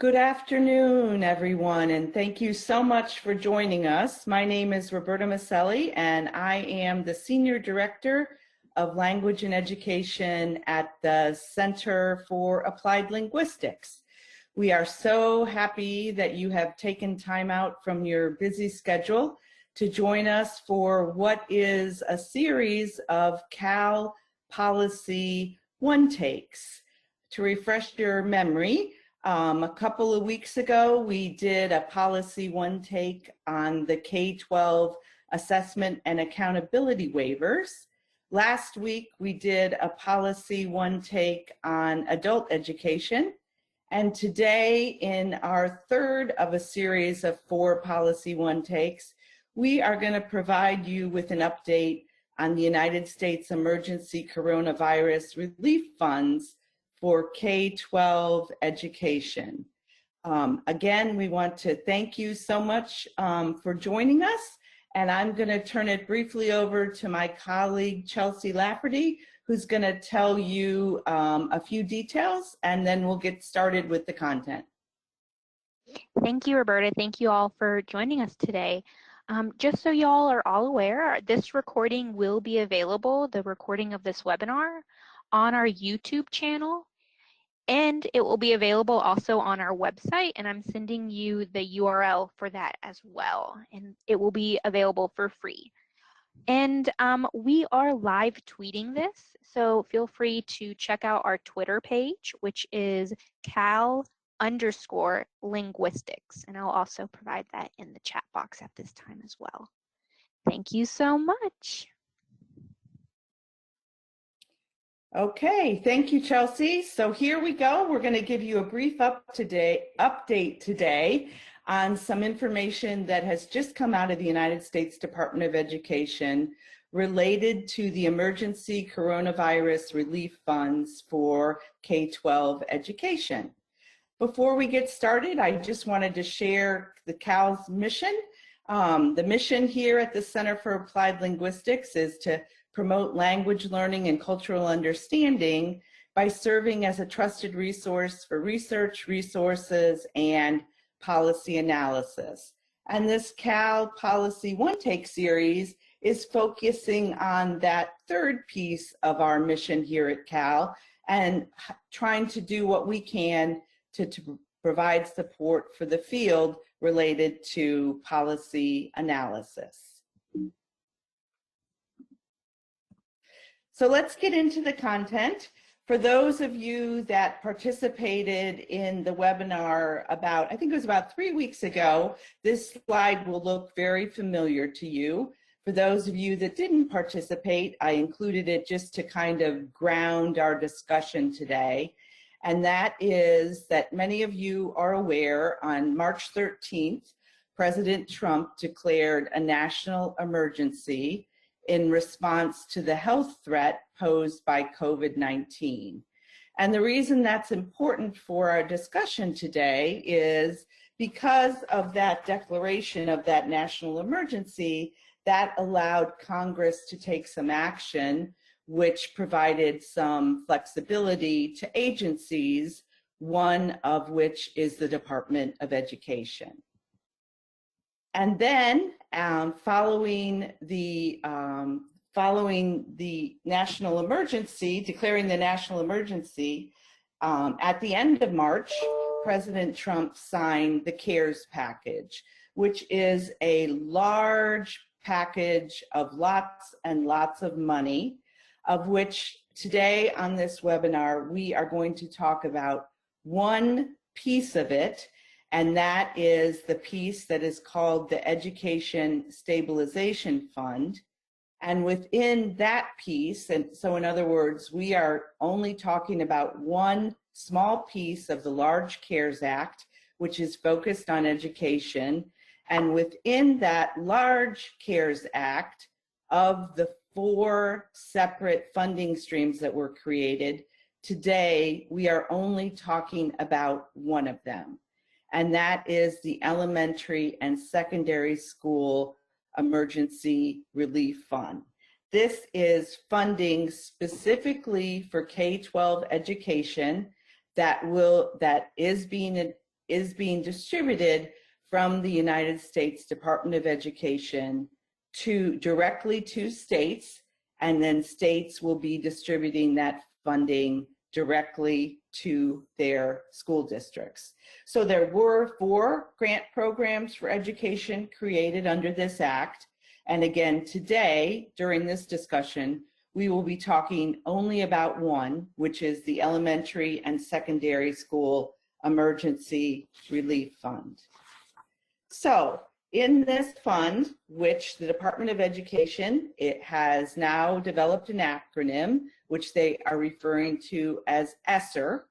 Good afternoon, everyone, and thank you so much for joining us. My name is Roberta Maselli, and I am the Senior Director of Language and Education at the Center for Applied Linguistics. We are so happy that you have taken time out from your busy schedule to join us for what is a series of Cal Policy One Takes. To refresh your memory, a couple of weeks ago, we did a Policy One Take on the K-12 assessment and accountability waivers. Last week, we did a Policy One Take on adult education. And today, in our third of a series of 4 Policy One Takes, we are going to provide you with an update on the United States Emergency Coronavirus Relief Funds for K-12 education. Again, we want to thank you so much for joining us, and I'm going to turn it briefly over to my colleague Chelsea Lafferty, who's going to tell you a few details, and then we'll get started with the content. Thank you, Roberta. Thank you all for joining us today. Just so y'all are all aware, this recording will be available, the recording of this webinar, on our YouTube channel, and it will be available also on our website, and I'm sending you the URL for that as well, and it will be available for free. And we are live tweeting this, so feel free to check out our Twitter page, which is cal_linguistics, and I'll also provide that in the chat box at this time as well. Thank you so much. Okay, thank you, Chelsea. So here we go. We're going to give you a brief update today on some information that has just come out of the United States Department of Education related to the emergency coronavirus relief funds for K-12 education. Before we get started, I just wanted to share the CAL's mission. The mission here at the Center for Applied Linguistics is to promote language learning and cultural understanding by serving as a trusted resource for research, resources, and policy analysis. And this Cal Policy One Take series is focusing on that third piece of our mission here at Cal and trying to do what we can to provide support for the field related to policy analysis. So let's get into the content. For those of you that participated in the webinar I think it was about 3 weeks ago, this slide will look very familiar to you. For those of you that didn't participate, I included it just to kind of ground our discussion today. And that is that many of you are aware on March 13th, President Trump declared a national emergency in response to the health threat posed by COVID-19. And the reason that's important for our discussion today is because of that declaration of that national emergency, that allowed Congress to take some action, which provided some flexibility to agencies, one of which is the Department of Education. And then following the national emergency, declaring the national emergency, at the end of March, President Trump signed the CARES package, which is a large package of lots and lots of money, of which today on this webinar, we are going to talk about one piece of it, and that is the piece that is called the Education Stabilization Fund. And within that piece, and so in other words, we are only talking about one small piece of the large CARES Act, which is focused on education. And within that large CARES Act, of the 4 separate funding streams that were created, today we are only talking about one of them. And that is the Elementary and Secondary School Emergency Relief Fund. This is funding specifically for K-12 education that is being is being distributed from the United States Department of Education directly to states, and then states will be distributing that funding directly to their school districts. So there were 4 grant programs for education created under this act. And again, today, during this discussion, we will be talking only about one, which is the Elementary and Secondary School Emergency Relief Fund. So in this fund, which the Department of Education, it has now developed an acronym, which they are referring to as ESSER.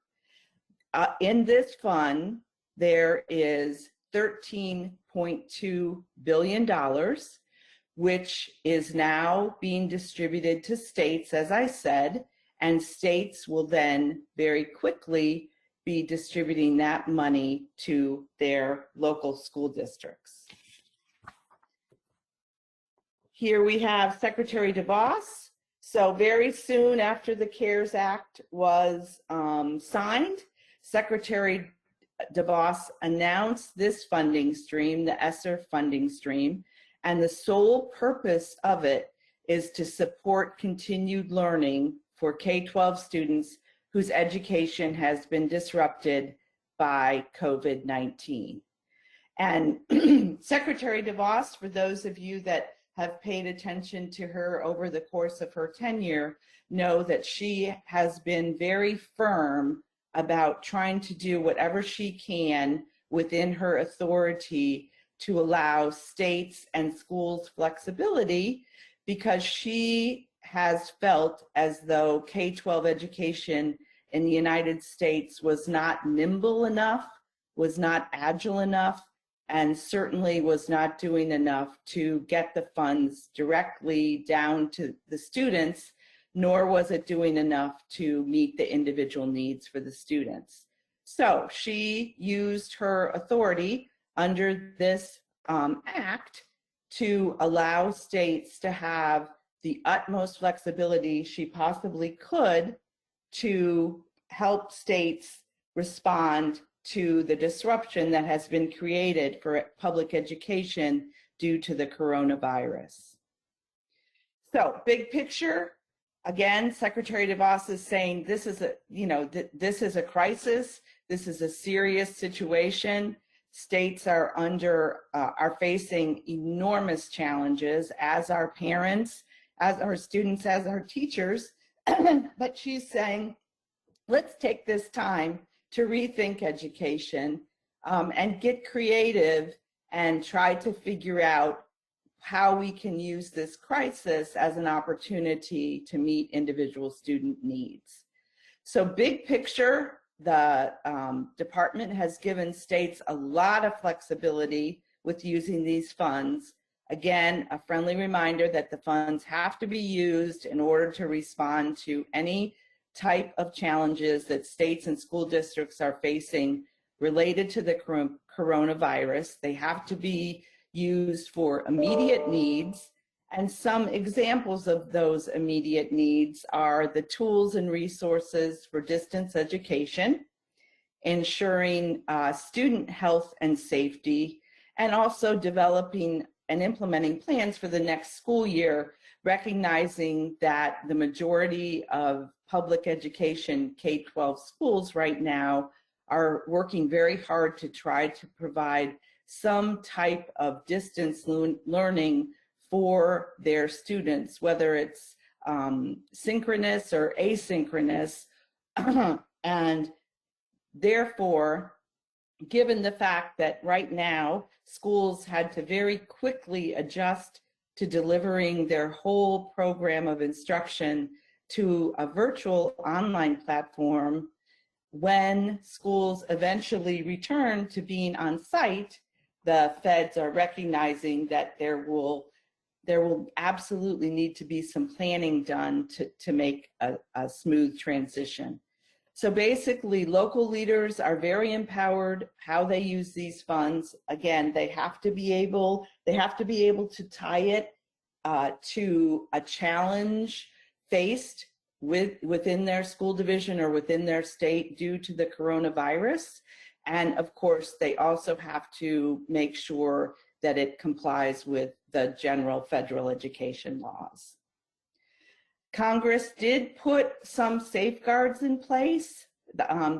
In this fund, there is $13.2 billion, which is now being distributed to states, as I said, and states will then very quickly be distributing that money to their local school districts. Here we have Secretary DeVos. So very soon after the CARES Act was signed, Secretary DeVos announced this funding stream, the ESSER funding stream, and the sole purpose of it is to support continued learning for K-12 students whose education has been disrupted by COVID-19. And Secretary DeVos, for those of you that have paid attention to her over the course of her tenure, know that she has been very firm about trying to do whatever she can within her authority to allow states and schools flexibility, because she has felt as though K-12 education in the United States was not nimble enough, was not agile enough, and certainly was not doing enough to get the funds directly down to the students, nor was it doing enough to meet the individual needs for the students. So she used her authority under this act to allow states to have the utmost flexibility she possibly could to help states respond to the disruption that has been created for public education due to the coronavirus. So big picture, again, Secretary DeVos is saying this is this is a crisis. This is a serious situation. States are facing enormous challenges, as our parents, as our students, as our teachers. But she's saying, let's take this time to rethink education and get creative and try to figure out how we can use this crisis as an opportunity to meet individual student needs. So big picture, the department has given states a lot of flexibility with using these funds. Again, a friendly reminder that the funds have to be used in order to respond to any type of challenges that states and school districts are facing related to the coronavirus. They have to be used for immediate needs. And some examples of those immediate needs are the tools and resources for distance education, ensuring student health and safety, and also developing and implementing plans for the next school year, recognizing that the majority of public education K-12 schools right now are working very hard to try to provide some type of distance learning for their students, whether it's synchronous or asynchronous. And therefore, given the fact that right now schools had to very quickly adjust to delivering their whole program of instruction to a virtual online platform, when schools eventually return to being on site, the feds are recognizing that there will absolutely need to be some planning done to make a smooth transition. So basically, local leaders are very empowered how they use these funds. Again, they have to be able to tie it to a challenge faced within their school division or within their state due to the coronavirus. And of course, they also have to make sure that it complies with the general federal education laws. Congress did put some safeguards in place.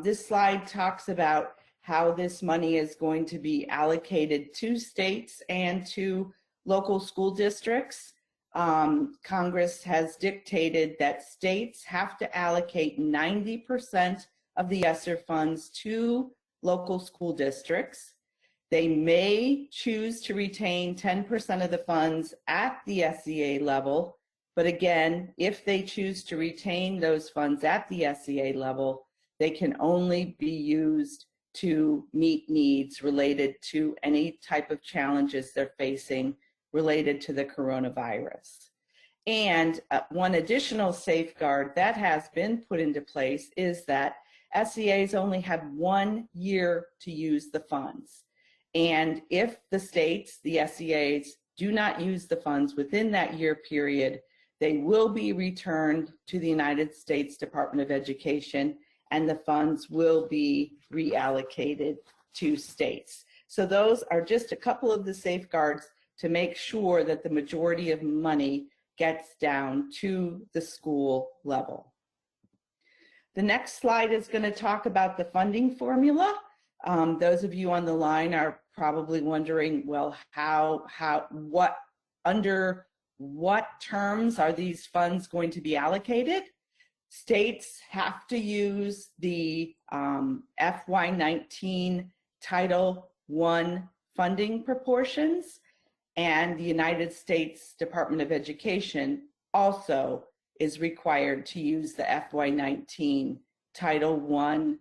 This slide talks about how this money is going to be allocated to states and to local school districts. Congress has dictated that states have to allocate 90% of the ESSER funds to local school districts. They may choose to retain 10% of the funds at the SEA level, but again, if they choose to retain those funds at the SEA level, they can only be used to meet needs related to any type of challenges they're facing related to the coronavirus. And one additional safeguard that has been put into place is that SEAs only have 1 year to use the funds. And if the states, the SEAs, do not use the funds within that year period, they will be returned to the United States Department of Education, and the funds will be reallocated to states. So those are just a couple of the safeguards to make sure that the majority of money gets down to the school level. The next slide is going to talk about the funding formula. Those of you on the line are probably wondering, well, under what terms are these funds going to be allocated? States have to use the FY19 Title I funding proportions, and the United States Department of Education also is required to use the FY19 Title I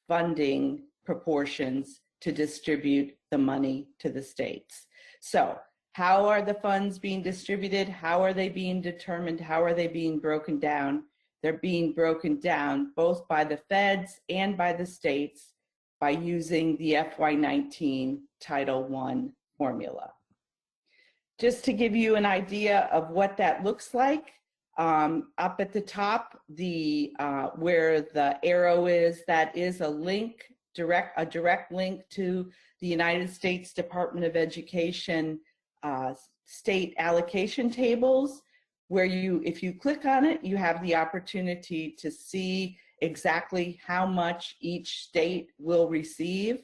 funding proportions to distribute the money to the states. So how are the funds being distributed? How are they being determined? How are they being broken down? They're being broken down both by the feds and by the states by using the FY19 Title I formula. Just to give you an idea of what that looks like, up at the top, where the arrow is, that is a link, a direct link to the United States Department of Education state allocation tables, where if you click on it, you have the opportunity to see exactly how much each state will receive.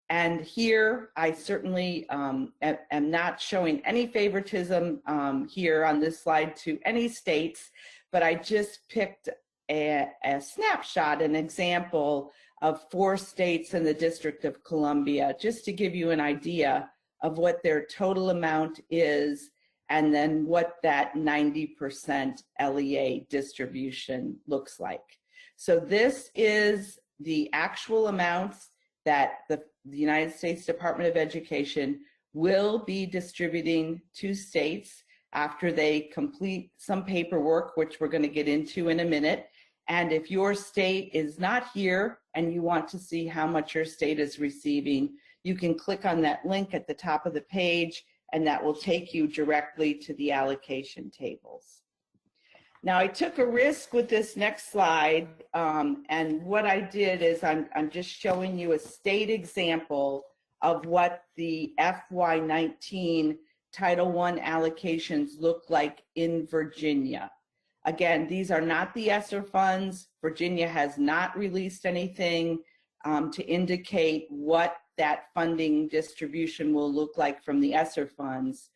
And here, I certainly am not showing any favoritism here on this slide to any states, but I just picked a snapshot, an example of 4 states in the District of Columbia, just to give you an idea of what their total amount is, and then what that 90% LEA distribution looks like. So this is the actual amounts that the United States Department of Education will be distributing to states after they complete some paperwork, which we're going to get into in a minute. And if your state is not here and you want to see how much your state is receiving, you can click on that link at the top of the page, and that will take you directly to the allocation tables. Now, I took a risk with this next slide, and what I did is I'm just showing you a state example of what the FY19 Title I allocations look like in Virginia. Again, these are not the ESSER funds. Virginia has not released anything to indicate what that funding distribution will look like from the ESSER funds.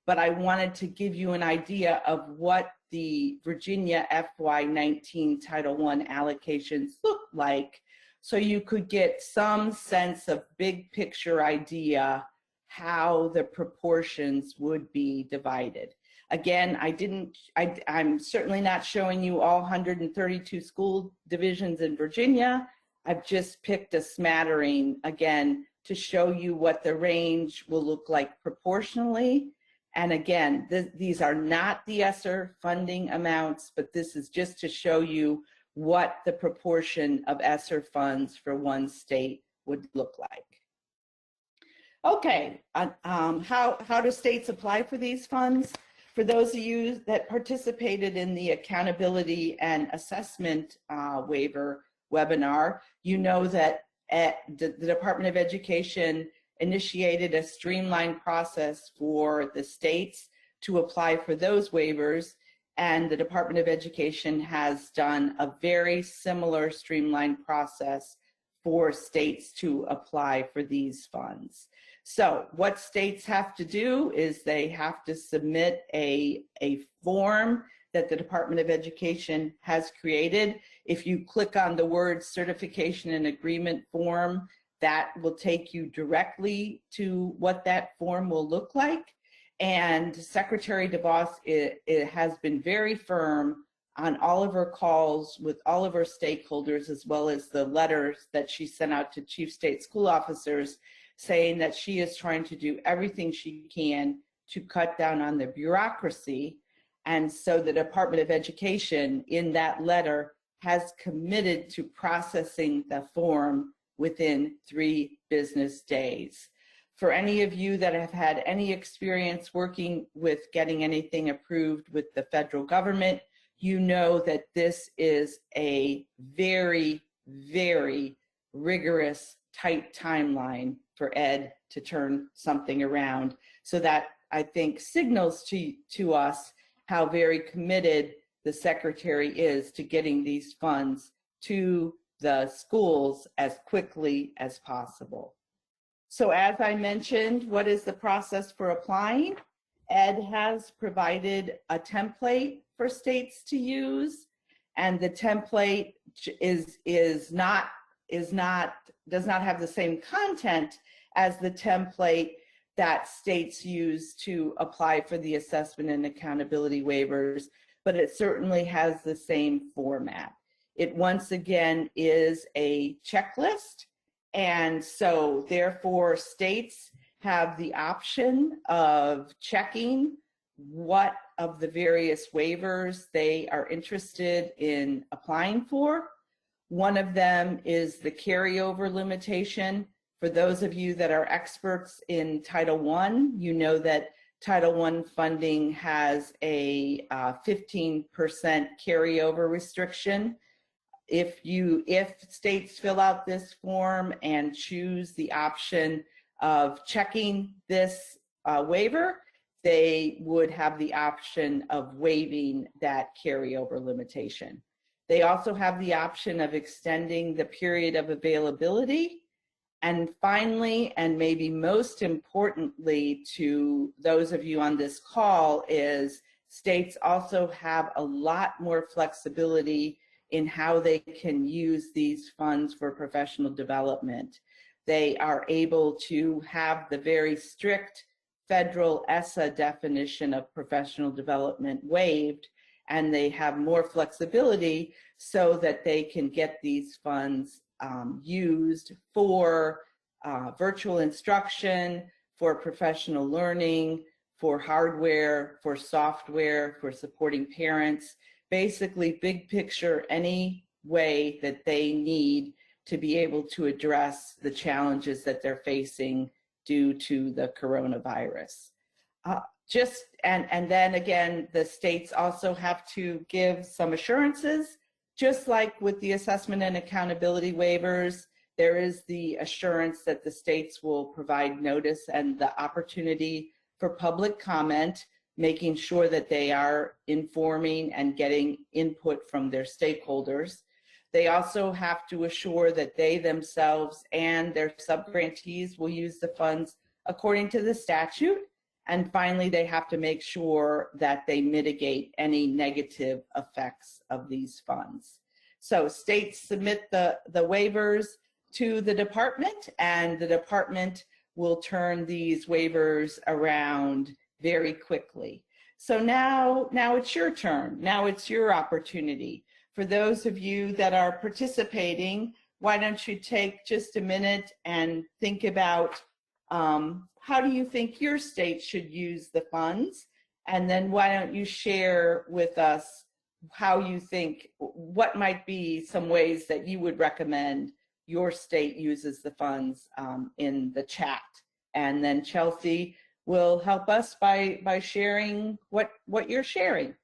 But I wanted to give you an idea of what the Virginia FY19 Title I allocations look like, so you could get some sense of big picture idea how the proportions would be divided. Again, I'm certainly not showing you all 132 school divisions in Virginia. I've just picked a smattering, again, to show you what the range will look like proportionally. And again, these are not the ESSER funding amounts, but this is just to show you what the proportion of ESSER funds for one state would look like. Okay, how do states apply for these funds? For those of you that participated in the accountability and assessment waiver webinar, you know that the Department of Education initiated a streamlined process for the states to apply for those waivers, and the Department of Education has done a very similar streamlined process for states to apply for these funds. So what states have to do is they have to submit a form that the Department of Education has created. If you click on the word certification and agreement form, that will take you directly to what that form will look like. And Secretary DeVos it has been very firm on all of her calls with all of her stakeholders, as well as the letters that she sent out to chief state school officers, saying that she is trying to do everything she can to cut down on the bureaucracy. And so the Department of Education in that letter has committed to processing the form within 3 business days. For any of you that have had any experience working with getting anything approved with the federal government, you know that this is a very, very rigorous, tight timeline for Ed to turn something around. So that, I think, signals to us how very committed the Secretary is to getting these funds to the schools as quickly as possible. So as I mentioned, what is the process for applying? Ed has provided a template for states to use, and the template does not have the same content as the template that states use to apply for the assessment and accountability waivers, but it certainly has the same format. It once again is a checklist, and so therefore states have the option of checking what of the various waivers they are interested in applying for. One of them is the carryover limitation. For those of you that are experts in Title I, you know that Title I funding has a 15% carryover restriction. If states fill out this form and choose the option of checking this waiver, they would have the option of waiving that carryover limitation. They also have the option of extending the period of availability. And finally, and maybe most importantly to those of you on this call, is states also have a lot more flexibility in how they can use these funds for professional development. They are able to have the very strict federal ESSER definition of professional development waived, and they have more flexibility so that they can get these funds used for virtual instruction, for professional learning, for hardware, for software, for supporting parents, basically big picture, any way that they need to be able to address the challenges that they're facing due to the coronavirus. And then again, the states also have to give some assurances, just like with the assessment and accountability waivers. There is the assurance that the states will provide notice and the opportunity for public comment, making sure that they are informing and getting input from their stakeholders. They also have to assure that they themselves and their subgrantees will use the funds according to the statute. And finally, they have to make sure that they mitigate any negative effects of these funds. So states submit the waivers to the department, and the department will turn these waivers around very quickly. So now it's your turn. Now it's your opportunity. For those of you that are participating, why don't you take just a minute and think about how do you think your state should use the funds? And then why don't you share with us how you think, what might be some ways that you would recommend your state uses the funds in the chat. And then Chelsea will help us by sharing what you're sharing.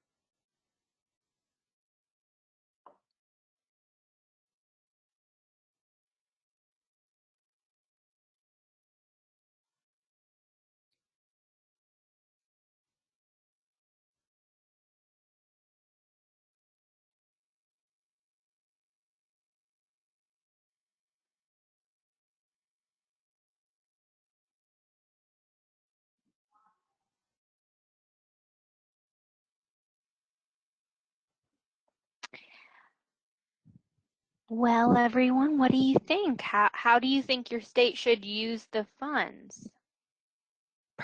Well, everyone, what do you think? How do you think your state should use the funds?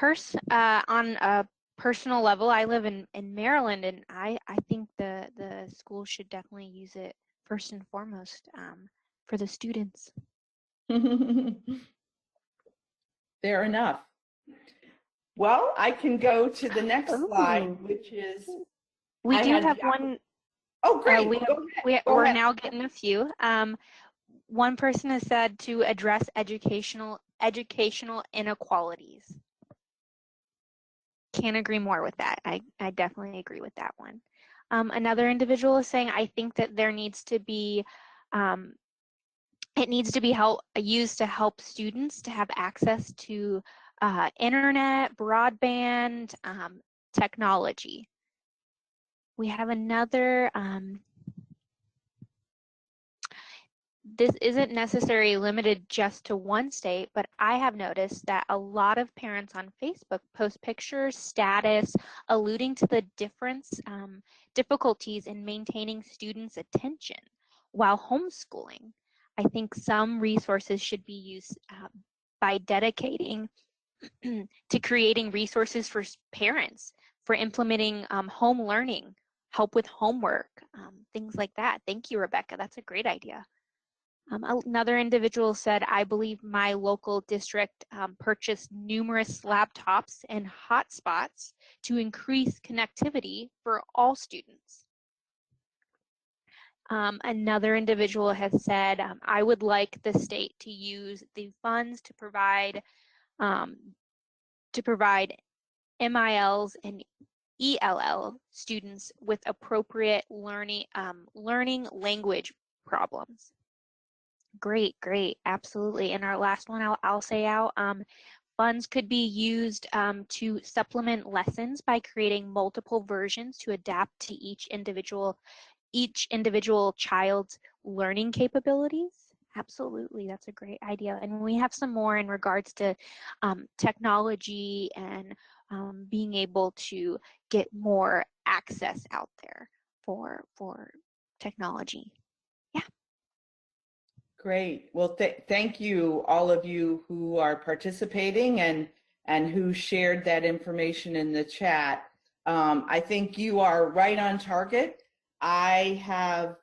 On a personal level, I live in Maryland, and I think the school should definitely use it first and foremost for the students. Fair enough. Well, I can go to the next slide, Ooh. which is We I do had have the one. oh great. We have, Go ahead. Go we're ahead. now getting a few. One person has said to address educational inequalities. Can't agree more with that. I definitely agree with that one. Another individual is saying, I think that there needs to be, it needs to be used to help students to have access to internet, broadband, technology. We have another, this isn't necessarily limited just to one state, but I have noticed that a lot of parents on Facebook post pictures, status, alluding to the difficulties in maintaining students' attention while homeschooling. I think some resources should be used by dedicating to creating resources for parents, for implementing home learning, help with homework, things like that. Thank you, Rebecca. That's a great idea. Another individual said, I believe my local district purchased numerous laptops and hotspots to increase connectivity for all students. Another individual has said, I would like the state to use the funds to provide MILs and ELL students with appropriate learning language problems. Great, great, absolutely. And our last one, I'll say out, funds could be used to supplement lessons by creating multiple versions to adapt to each individual child's learning capabilities. Absolutely, that's a great idea. And we have some more in regards to technology and being able to get more access out there for technology. Yeah. Great. Well, thank you, all of you who are participating and who shared that information in the chat. I think you are right on target. I have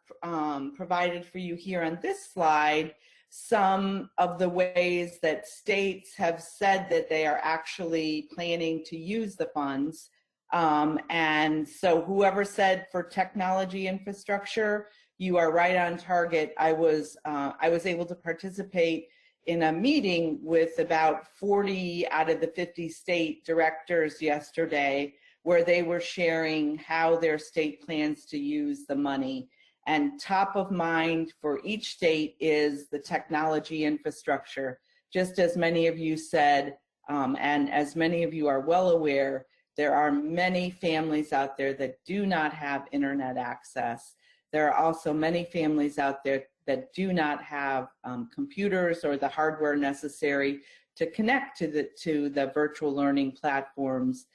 provided for you here on this slide some of the ways that states have said that they are actually planning to use the funds. And so whoever said for technology infrastructure, you are right on target. I was able to participate in a meeting with about 40 out of the 50 state directors yesterday, where they were sharing how their state plans to use the money. And top of mind for each state is the technology infrastructure. Just as many of you said, and as many of you are well aware, there are many families out there that do not have internet access. There are also many families out there that do not have computers or the hardware necessary to connect to the virtual learning platforms,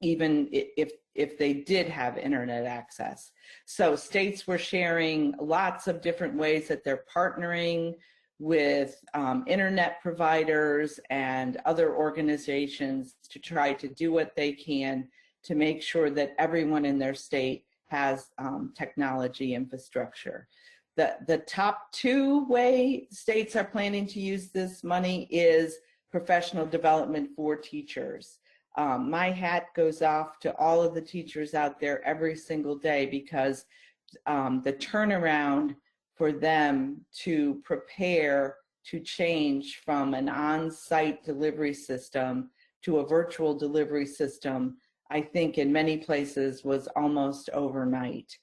even if they did have internet access. So states were sharing lots of different ways that they're partnering with internet providers and other organizations to try to do what they can to make sure that everyone in their state has technology infrastructure. The top two way states are planning to use this money is professional development for teachers. My hat goes off to all of the teachers out there every single day, because the turnaround for them to prepare to change from an on-site delivery system to a virtual delivery system, I think in many places was almost overnight.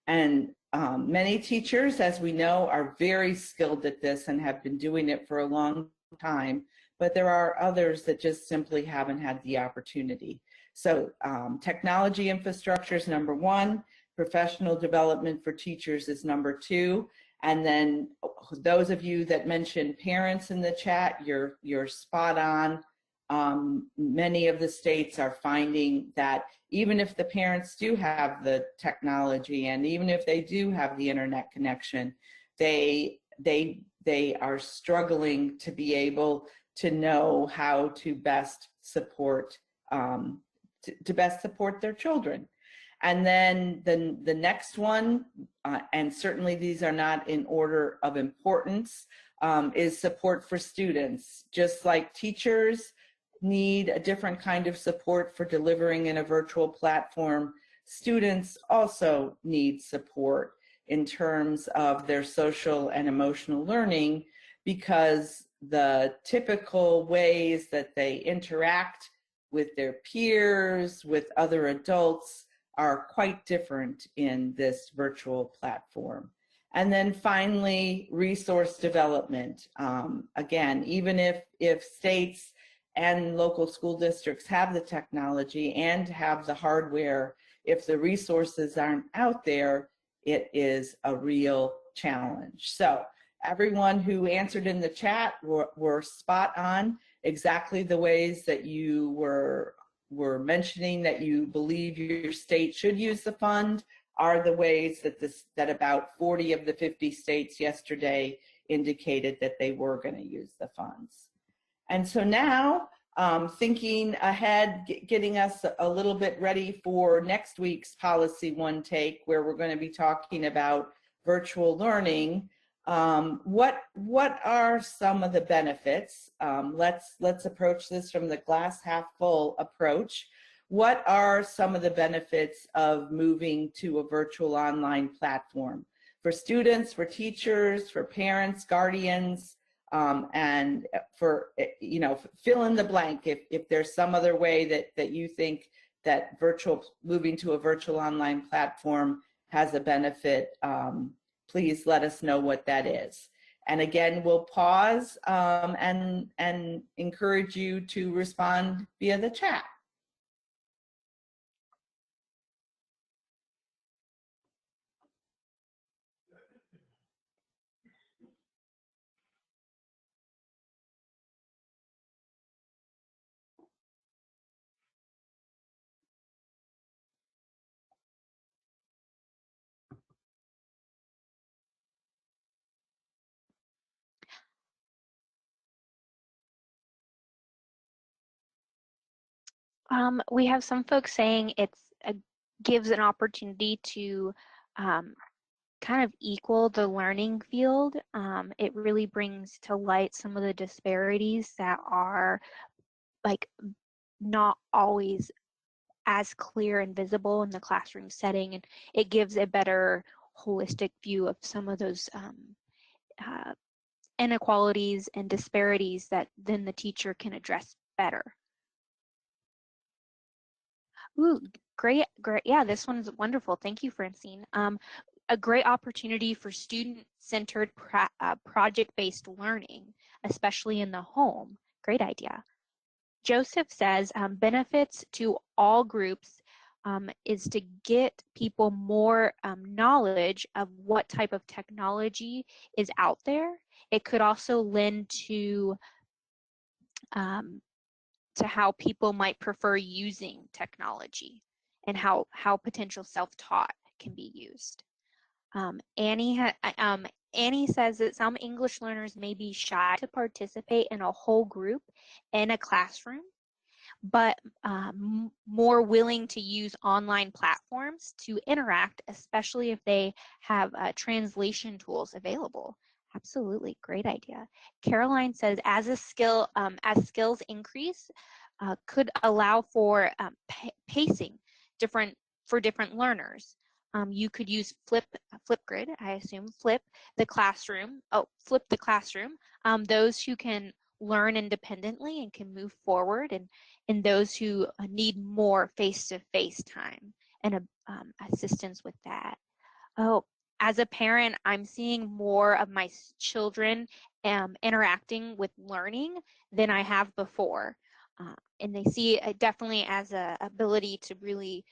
And many teachers, as we know, are very skilled at this and have been doing it for a long time, but there are others that just simply haven't had the opportunity. So technology infrastructure is number one, professional development for teachers is number two, and then those of you that mentioned parents in the chat, you're spot on. Many of the states are finding that even if the parents do have the technology and even if they do have the internet connection, they are struggling to be able to know how to best support best support their children. And then the next one, and certainly these are not in order of importance, is support for students. Just like teachers need a different kind of support for delivering in a virtual platform, students also need support in terms of their social and emotional learning, because the typical ways that they interact with their peers, with other adults, are quite different in this virtual platform. And then finally, resource development. Again, even if states and local school districts have the technology and have the hardware, if the resources aren't out there, it is a real challenge. So everyone who answered in the chat were spot on. Exactly the ways that you were mentioning that you believe your state should use the fund are the ways that about 40 of the 50 states yesterday indicated that they were going to use the funds. And so now, thinking ahead, getting us a little bit ready for next week's Policy One Take, where we're going to be talking about virtual learning. What are some of the benefits? Let's approach this from the glass half full approach. What are some of the benefits of moving to a virtual online platform for students, for teachers, for parents, guardians, and for, fill in the blank if there's some other way that you think that moving to a virtual online platform has a benefit. Please let us know what that is. And again, we'll pause and encourage you to respond via the chat. We have some folks saying gives an opportunity to kind of equal the learning field. It really brings to light some of the disparities that are like not always as clear and visible in the classroom setting, and it gives a better holistic view of some of those inequalities and disparities that then the teacher can address better. Ooh, great. Yeah, this one's wonderful. Thank you, Francine. A great opportunity for student-centered project-based learning, especially in the home. Great idea. Joseph says benefits to all groups is to get people more knowledge of what type of technology is out there. It could also lend to how people might prefer using technology and how potential self-taught can be used. Annie says that some English learners may be shy to participate in a whole group in a classroom, but more willing to use online platforms to interact, especially if they have translation tools available. Absolutely, great idea. Caroline says, as skills increase, could allow for pacing for different learners. You could use Flipgrid, I assume, flip the classroom. Those who can learn independently and can move forward, and those who need more face-to-face time and assistance with that. Oh, as a parent, I'm seeing more of my children interacting with learning than I have before. And they see it definitely as an ability to really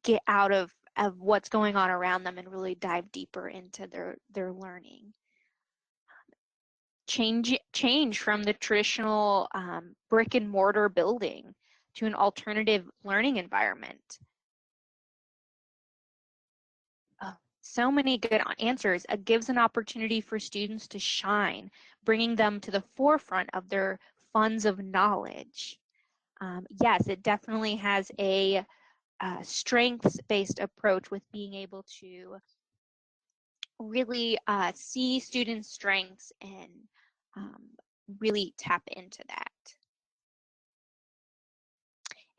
get out of what's going on around them and really dive deeper into their learning. Change from the traditional brick and mortar building to an alternative learning environment. So many good answers. It gives an opportunity for students to shine, bringing them to the forefront of their funds of knowledge. Yes, it definitely has a strengths-based approach with being able to really see students' strengths and um, really tap into that.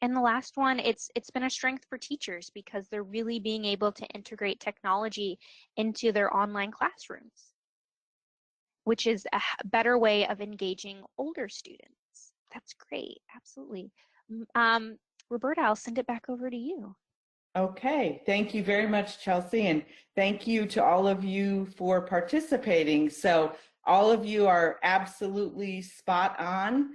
And the last one, it's been a strength for teachers because they're really being able to integrate technology into their online classrooms, which is a better way of engaging older students. That's great, absolutely. Roberta, I'll send it back over to you. Okay, thank you very much, Chelsea, and thank you to all of you for participating. So all of you are absolutely spot on.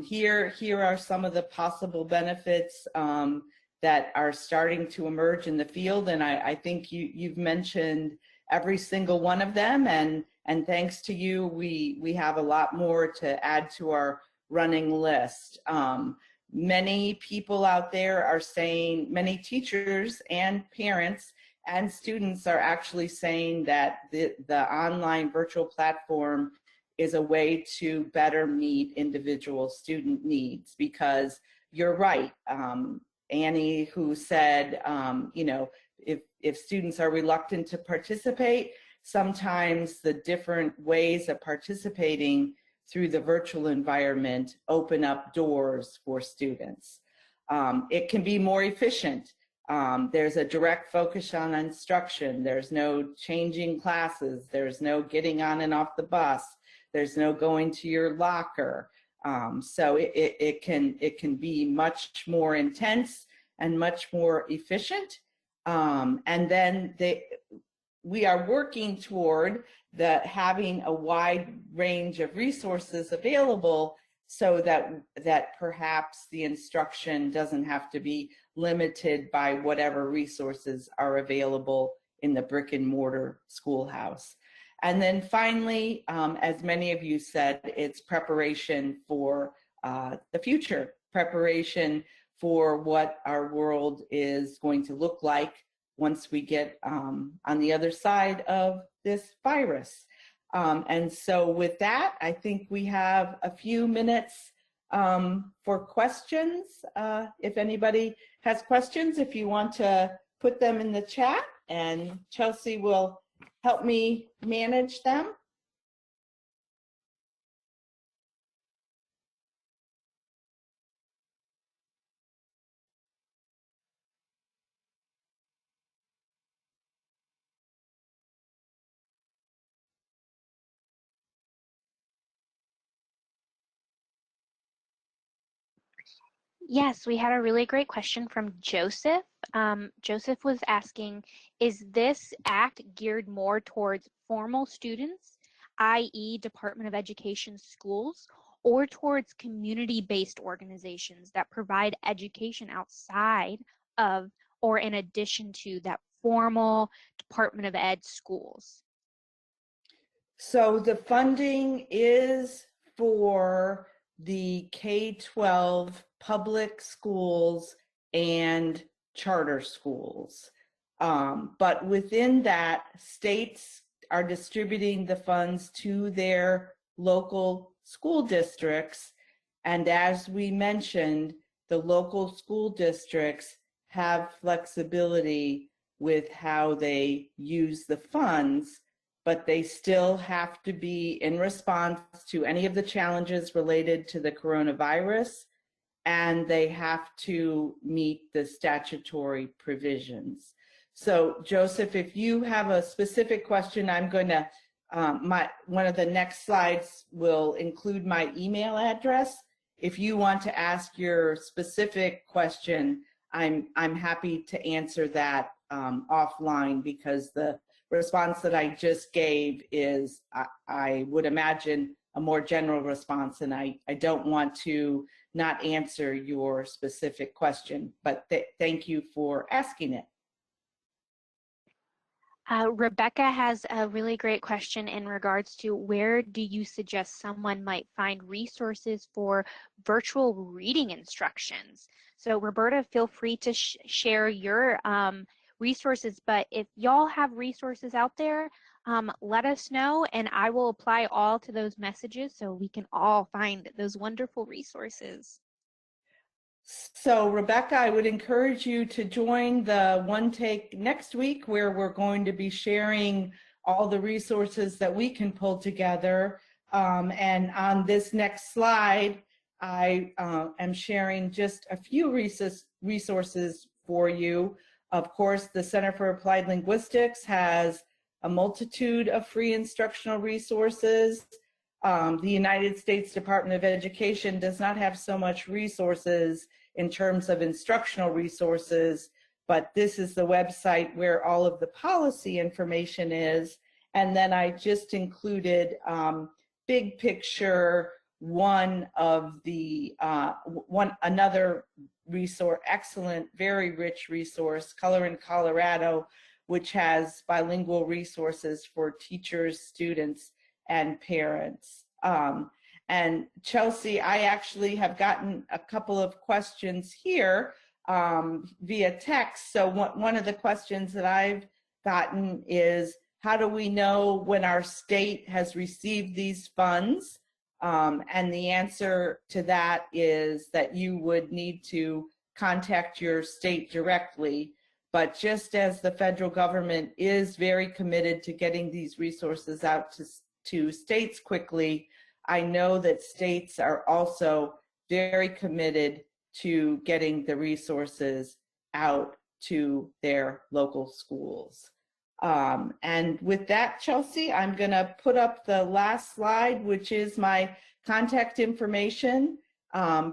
Here are some of the possible benefits that are starting to emerge in the field, and I think you've mentioned every single one of them, and thanks to you, we have a lot more to add to our running list. Many people out there are saying, many teachers and parents and students are actually saying that the online virtual platform is a way to better meet individual student needs, because you're right, Annie, who said, you know, if students are reluctant to participate, sometimes the different ways of participating through the virtual environment open up doors for students. It can be more efficient. There's a direct focus on instruction. There's no changing classes. There's no getting on and off the bus. There's no going to your locker. So it can be much more intense and much more efficient. And then we are working toward having a wide range of resources available so that perhaps the instruction doesn't have to be limited by whatever resources are available in the brick and mortar schoolhouse. And then finally, as many of you said, it's preparation for the future, preparation for what our world is going to look like once we get on the other side of this virus. And so with that, I think we have a few minutes for questions. If anybody has questions, if you want to put them in the chat, and Chelsea will help me manage them. Yes, we had a really great question from Joseph. Joseph was asking, is this act geared more towards formal students, i.e. Department of Education schools, or towards community-based organizations that provide education outside of or in addition to that formal Department of Ed schools? So the funding is for the K-12 public schools and charter schools. But within that, states are distributing the funds to their local school districts. And as we mentioned, the local school districts have flexibility with how they use the funds, but they still have to be in response to any of the challenges related to the coronavirus, and they have to meet the statutory provisions. So Joseph, if you have a specific question, I'm going to, one of the next slides will include my email address. If you want to ask your specific question, I'm happy to answer that offline, because the response that I just gave is, I would imagine, a more general response, and I don't want to not answer your specific question, but thank you for asking it. Rebecca has a really great question in regards to where do you suggest someone might find resources for virtual reading instructions? So Roberta, feel free to share your resources. But if y'all have resources out there, let us know, and I will apply all to those messages so we can all find those wonderful resources. So Rebecca, I would encourage you to join the One Take next week, where we're going to be sharing all the resources that we can pull together. And on this next slide, I am sharing just a few resources for you. Of course, the Center for Applied Linguistics has a multitude of free instructional resources. The United States Department of Education does not have so much resources in terms of instructional resources, but this is the website where all of the policy information is. And then I just included big picture, another resource, excellent, very rich resource, Color in Colorado, which has bilingual resources for teachers, students, and parents. And Chelsea, I actually have gotten a couple of questions here via text. So one of the questions that I've gotten is, how do we know when our state has received these funds? And the answer to that is that you would need to contact your state directly. But just as the federal government is very committed to getting these resources out to states quickly, I know that states are also very committed to getting the resources out to their local schools. And with that, Chelsea, I'm going to put up the last slide, which is my contact information.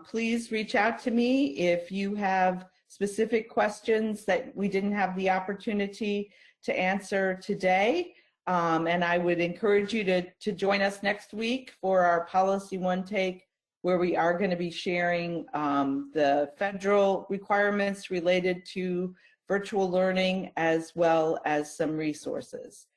Please reach out to me if you have specific questions that we didn't have the opportunity to answer today. And I would encourage you to join us next week for our Policy One Take, where we are going to be sharing the federal requirements related to virtual learning, as well as some resources.